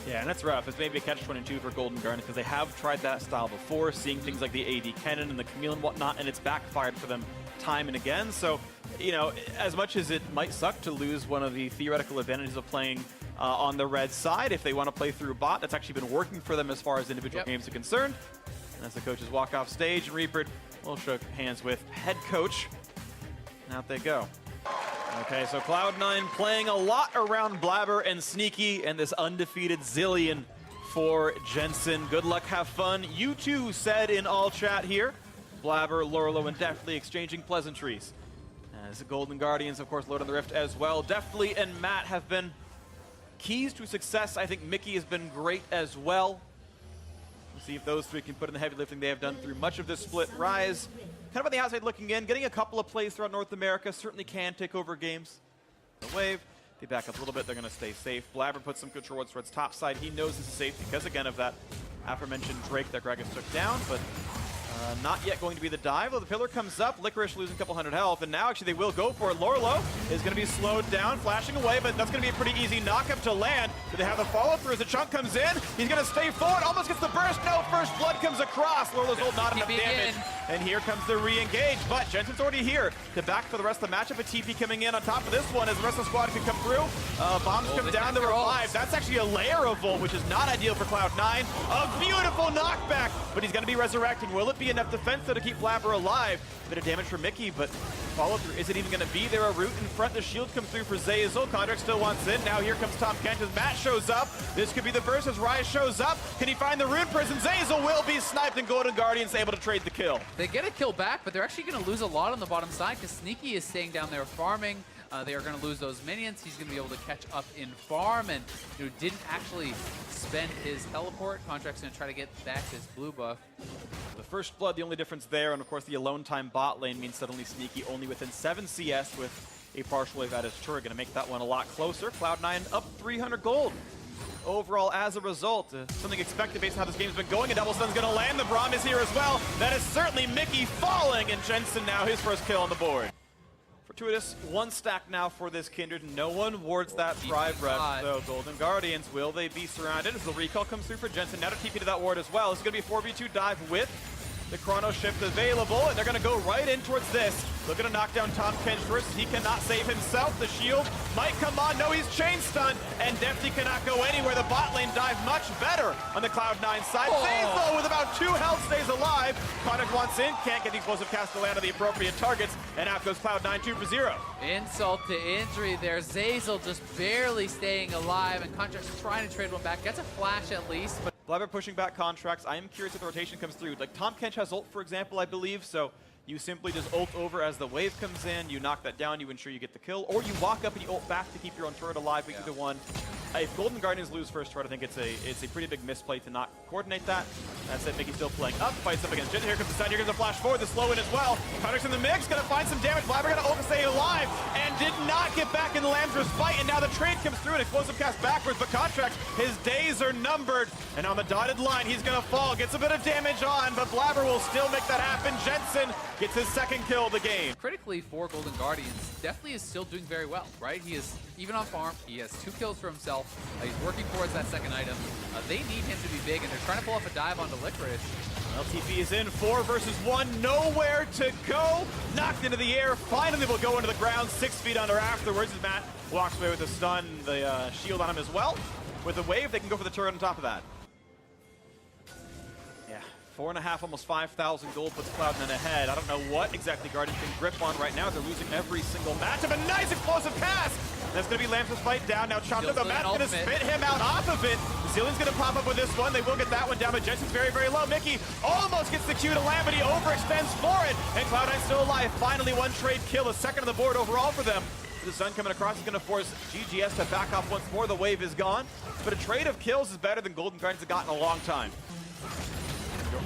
Yeah, and that's rough. It's maybe a catch-22 for Golden Guardians because they have tried that style before, seeing things like the AD Cannon and the Camille and whatnot, and it's backfired for them time and again. So, you know, as much as it might suck to lose one of the theoretical advantages of playing on the red side, if they want to play through bot, that's actually been working for them as far as individual games are concerned. And as the coaches walk off stage, Reaper will shook hands with head coach, and out they go. Okay, so Cloud9 playing a lot around Blabber and Sneaky and this undefeated Zillion for Jensen. Good luck, have fun. You two said in all chat here. Blabber, Lourlo, and Deftly exchanging pleasantries. As the Golden Guardians, of course, load on the Rift as well. Deftly and Matt have been keys to success. I think Mickey has been great as well. We'll see if those three can put in the heavy lifting they have done through much of this split. Rise, kind of on the outside looking in, getting a couple of plays throughout North America, certainly can take over games. The wave, they back up a little bit, they're going to stay safe. Blabber puts some control towards top side. He knows this is safe because, again, of that aforementioned Drake that Gragas took down, but not yet going to be the dive. Well, the pillar comes up, Licorice losing a couple hundred health, and now actually they will go for it. Lourlo is going to be slowed down, flashing away, but that's going to be a pretty easy knock-up to land. Do they have the follow-through as the chunk comes in? He's going to stay forward, almost gets the burst. No, first blood comes across. Lourlo's ult, not enough damage. And here comes the re-engage, but Jensen's already here to back for the rest of the matchup. A TP coming in on top of this one as the rest of the squad can come through. Bombs come down, the revive. That's actually a layer of ult, which is not ideal for Cloud9. A beautiful knockback, but he's going to be resurrecting. Will it be enough defense though to keep Blabber alive? Bit of damage for Mickey, but follow through. Is it even going to be there? A route in front. The shield comes through for Zeyzal. Contractz still wants in. Now here comes Tom Kent as Matt shows up. This could be the verse as Rise shows up. Can he find the rune prison? Zeyzal will be sniped, and Golden Guardians able to trade the kill. They get a kill back, but they're actually going to lose a lot on the bottom side because Sneaky is staying down there farming. They are going to lose those minions. He's going to be able to catch up in farm, and didn't actually spend his teleport. Contractz going to try to get back his blue buff. The first blood, the only difference there, and of course the alone time bot lane means suddenly Sneaky only within 7 CS with a partial wave at his turret. Going to make that one a lot closer. Cloud9 up 300 gold. Overall, as a result, something expected based on how this game's been going. A double stun's going to land. The Braum is here as well. That is certainly Mickey falling, and Jensen now his first kill on the board. Fortuitous, one stack now for this Kindred. No one wards that Thrive Rush, so Golden Guardians, will they be surrounded as the recall comes through for Jensen? Now to TP to that ward as well. This is going to be a 4v2 dive with the Chrono Shift available, and they're going to go right in towards this. Looking to knock down Tom Kent first. He cannot save himself. The shield might come on. No, he's chain stunned, and Deftly cannot go anywhere. The bot lane dive much better on the Cloud9 side. Zeyzal with about 2 health stays alive. Contractz wants in, can't get the explosive cast to land on the appropriate targets, and out goes Cloud9 2 for 0. Insult to injury there. Zeyzal just barely staying alive, and Contractz trying to trade one back. Gets a flash at least, but Blabber pushing back Contractz. I am curious if the rotation comes through. Like Tom Kent has ult, for example, I believe, so you simply just ult over as the wave comes in, you knock that down, you ensure you get the kill, or you walk up and you ult back to keep your own turret alive, but either one. If Golden Guardians lose first turret, I think it's a pretty big misplay to not coordinate that. That's it, Mickey's still playing up, fights up against Jensen. Here comes the stun, here comes the flash forward, the slow in as well. Contractz in the mix, gonna find some damage. Blabber gonna ult to stay alive, and did not get back in the Lamsr's fight, and now the trade comes through, an explosive cast backwards, but Contractz, his days are numbered, and on the dotted line, he's gonna fall, gets a bit of damage on, but Blabber will still make that happen. Jensen gets his second kill of the game. Critically for Golden Guardians, Deftly is still doing very well, right? He is, even on farm, he has 2 kills for himself. He's working towards that second item. They need him to be big, and they're trying to pull off a dive onto Licorice. LTP is in, 4 versus 1, nowhere to go. Knocked into the air, finally will go into the ground, 6 feet under afterwards as Matt walks away with the stun, the shield on him as well. With the wave, they can go for the turret on top of that. 4.5, almost 5,000 gold puts Cloud9 ahead. I don't know what exactly Guardians can grip on right now. They're losing every single matchup. A nice explosive cast! That's going to be Lams's fight down. Now chopped up, but Matt's going to spit him out off of it. Zillion's going to pop up with this one. They will get that one down, but Jensen's very, very low. Mickey almost gets the Q to land, but he overextends for it. And Cloud9 still alive. Finally, one trade kill, a second on the board overall for them. The sun coming across is going to force GGS to back off once more. The wave is gone. But a trade of kills is better than Golden Guardians have gotten in a long time.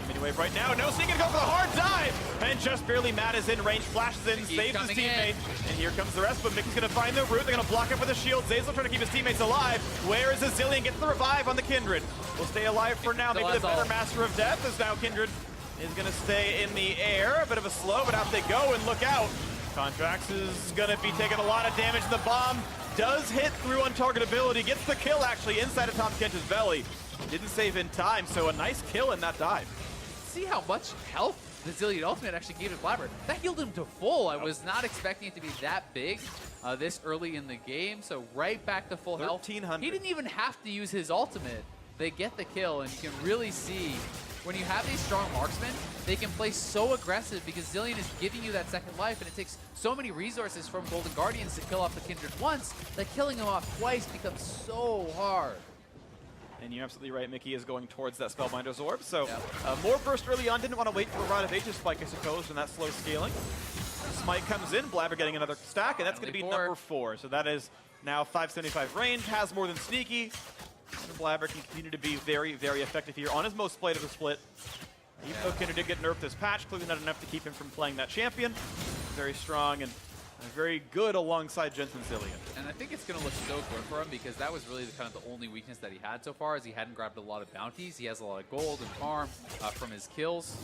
Mini wave right now. No, Sneaky to go for the hard dive. And just barely Matt is in range, flashes in, saves his teammate. And here comes the rest, but Mickey's going to find the route. They're going to block it with a shield. Zeyzal trying to keep his teammates alive. Where is the Zillion? Gets the revive on the Kindred. Will stay alive for now. Maybe the better Master of Death is now Kindred is going to stay in the air. A bit of a slow, but out they go, and look out. Contractz is going to be taking a lot of damage. The bomb does hit through untargetability, gets the kill actually inside of TomKench's belly. Didn't save in time, so a nice kill in that dive. See how much health the Zillion ultimate actually gave to Blabber. That healed him to full. I was not expecting it to be that big this early in the game, so right back to full health. 1300. He didn't even have to use his ultimate. They get the kill, and you can really see when you have these strong marksmen, they can play so aggressive because Zillion is giving you that second life, and it takes so many resources from Golden Guardians to kill off the Kindred once that killing them off twice becomes so hard. And you're absolutely right, Mickey is going towards that Spellbinder's Orb, so more burst early on, didn't want to wait for a Rod of Ages spike, I suppose, and that slow scaling. Smite comes in, Blabber getting another stack, and that's going to be number 4. So that is now 575 range, has more than Sneaky. And Blabber can continue to be very, very effective here on his most played of the split. Even though Kinder did get nerfed this patch, clearly not enough to keep him from playing that champion. Very strong and very good alongside Jensen Zillion. And I think it's going to look so good for him because that was really kind of the only weakness that he had so far, as he hadn't grabbed a lot of bounties. He has a lot of gold and farm from his kills.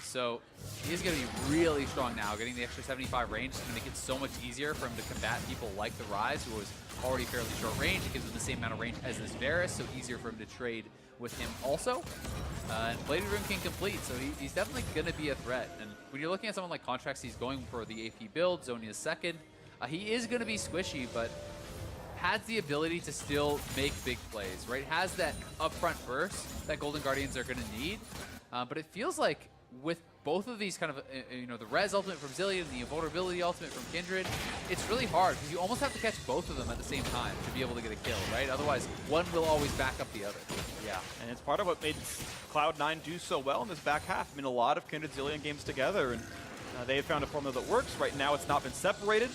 So he's going to be really strong now. Getting the extra 75 range is going to make it so much easier for him to combat people like the Rise, who was already fairly short range. It gives him the same amount of range as this Varus, so easier for him to trade with him also. And Bladed Room can complete, so he's definitely going to be a threat. And when you're looking at someone like Contractz, he's going for the AP build, Zonia's second. He is going to be squishy, but has the ability to still make big plays, right? Has that upfront burst that Golden Guardians are going to need. But it feels like with both of these kind of, the Res ultimate from Zillion and the Invulnerability ultimate from Kindred, it's really hard because you almost have to catch both of them at the same time to be able to get a kill, right? Otherwise, one will always back up the other. Yeah, and it's part of what made Cloud9 do so well in this back half. I mean, a lot of Kindred Zillion games together, and they've found a formula that works. Right now, it's not been separated.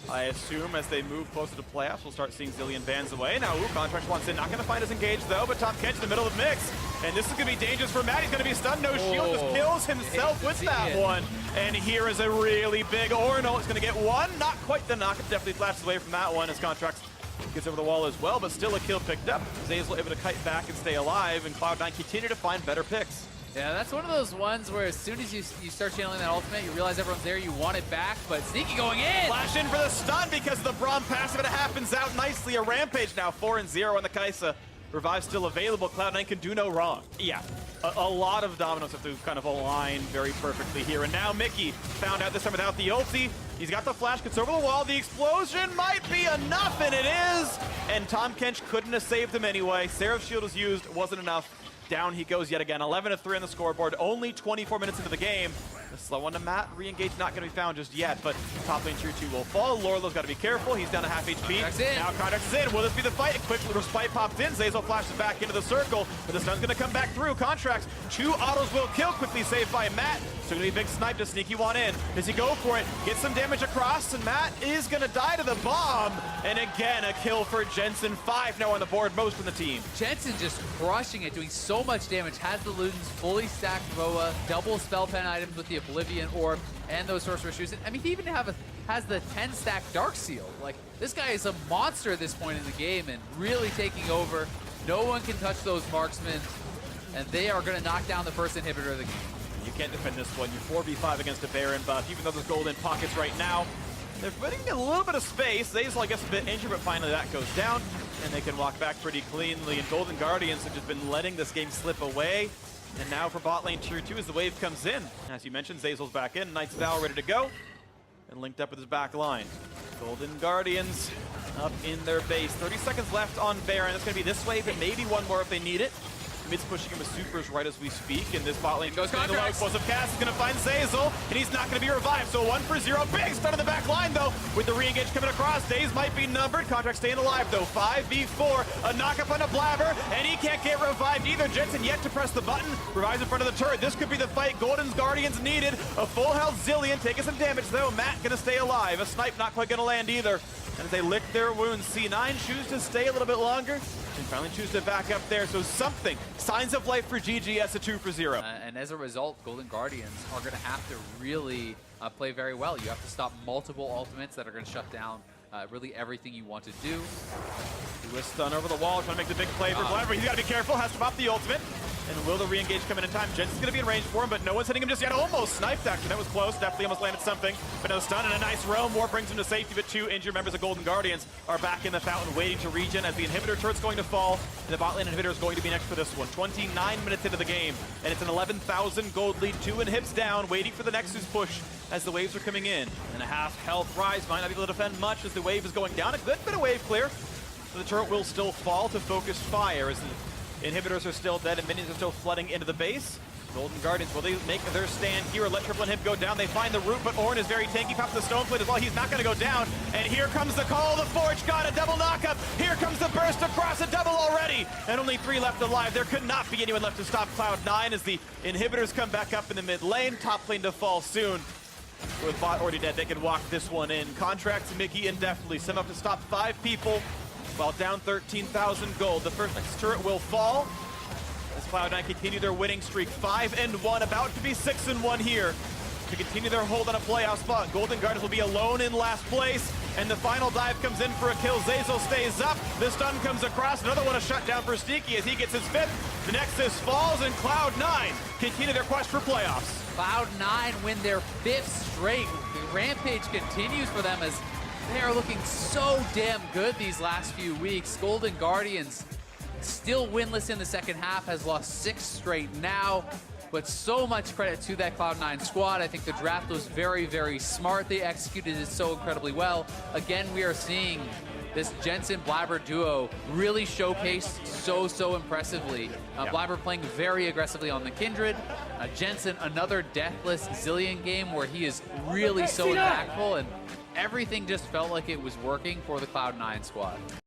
I assume as they move closer to playoffs, we'll start seeing Zillion bans away. Now, Contractz wants in. Not going to find us engaged, though, but TomKench in the middle of the mix. And this is going to be dangerous for Matt. He's going to be stunned. No shield. Just kills himself with that one. And here is a really big Ornal. It's going to get one. Not quite the knock. It definitely flashes away from that one as Contractz gets over the wall as well, but still a kill picked up. Zeyzal able to kite back and stay alive, and Cloud9 continue to find better picks. Yeah, that's one of those ones where as soon as you start channeling that ultimate, you realize everyone's there, you want it back, but Sneaky going in! Flash in for the stun because of the Braum passive, and it happens out nicely. A Rampage now, 4-0 on the Kaisa. Revive still available. Cloud9 can do no wrong. Yeah, a lot of dominoes have to kind of align very perfectly here. And now Mickey found out this time without the ulti. He's got the flash, gets over the wall. The explosion might be enough, and it is! And TomKench couldn't have saved him anyway. Seraph's shield was used, wasn't enough. Down he goes yet again. 11-3 on the scoreboard. Only 24 minutes into the game. The slow one to Matt. Re-engage not going to be found just yet, but top lane tier 2 will fall. Lourlo's got to be careful. He's down to half HP. Now Contractz is in. Will this be the fight? A quick little spike popped in. Zeyzal flashes back into the circle, but the stun's going to come back through. Contractz, 2 autos will kill. Quickly saved by Matt. So going to be a big snipe to Sneaky one in. Does he go for it? Get some damage across, and Matt is going to die to the bomb. And again, a kill for Jensen. 5 now on the board, most of the team. Jensen just crushing it, doing so much damage. Has the Ludens fully stacked Boa, double spell pen items with the Oblivion Orb, and those Sorcerer Shoes. I mean, he even has the 10-stack Dark Seal. Like, this guy is a monster at this point in the game and really taking over. No one can touch those marksmen, and they are going to knock down the first inhibitor of the game. You can't defend this one. You're 4v5 against a Baron buff, even though there's gold in pockets right now. They're putting a little bit of space. Zeyzal, I guess, a bit injured, but finally that goes down, and they can walk back pretty cleanly. And Golden Guardians have just been letting this game slip away. And now for bot lane tier 2 as the wave comes in. As you mentioned, Zeyzal's back in, Knight's Vow ready to go, and linked up with his back line. Golden Guardians up in their base. 30 seconds left on Baron. It's going to be this wave, and maybe one more if they need it. Mid's pushing him with supers right as we speak, and this bot lane goes down. The explosive cast is going to find Zeyzal, and he's not going to be revived. So 1-for-0, big stun on the back line though, with the re-engage coming across. Days might be numbered. Contractz staying alive though. 5v4, a knock up on a Blabber, and he can't get revived either. Jensen yet to press the button, revives in front of the turret. This could be the fight Golden Guardians needed. A full health Zillion taking some damage though. Matt going to stay alive. A snipe not quite going to land either. And as they lick their wounds, C9 choose to stay a little bit longer and finally choose to back up there. So something, signs of life for GGS, a 2-for-0. And as a result, Golden Guardians are going to have to really play very well. You have to stop multiple ultimates that are going to shut down really everything you want to do. Do a stun over the wall, trying to make the big play for Blabber. He's got to be careful, has to pop the ultimate. And will the re-engage come in time? Jensen's going to be in range for him, but no one's hitting him just yet. Almost sniped, actually. That was close. Definitely almost landed something. But no stun and a nice roam. More brings him to safety, but 2 injured members of Golden Guardians are back in the fountain waiting to regen as the inhibitor turret's going to fall. And the bot lane inhibitor is going to be next for this one. 29 minutes into the game, and it's an 11,000 gold lead. 2 inhibs down, waiting for the Nexus push as the waves are coming in. And a half health rise. Might not be able to defend much as the wave is going down. A good bit of wave clear. So the turret will still fall to focused fire as the inhibitors are still dead and minions are still flooding into the base. Golden Guardians, will they make their stand here or let triple inhib go down? They find the root, but Ornn is very tanky. Pops the stone plate as well. He's not going to go down. And here comes the call. The Forge got a double knockup. Here comes the burst across, a double already. And only 3 left alive. There could not be anyone left to stop Cloud9 as the inhibitors come back up in the mid lane. Top lane to fall soon. With bot already dead, they can walk this one in. Contractz, Mickey, and Deftly set up to stop 5 people while down 13,000 gold. The first Nexus turret will fall as Cloud9 continue their winning streak. 5-1, about to be 6-1 here to continue their hold on a playoff spot. Golden Guardians will be alone in last place, and the final dive comes in for a kill. Zeyzal stays up. The stun comes across. Another one, a shutdown for Sneaky as he gets his 5th. The Nexus falls, and Cloud9 continue their quest for playoffs. Cloud9 win their 5th straight. The rampage continues for them as they are looking so damn good these last few weeks. Golden Guardians still winless in the second half, has lost 6 straight now, but so much credit to that Cloud9 squad. I think the draft was very, very smart. They executed it so incredibly well. Again, we are seeing this Jensen-Blabber duo really showcased so impressively. Blabber playing very aggressively on the Kindred. Jensen, another deathless Zillion game where he is really so impactful, and everything just felt like it was working for the Cloud9 squad.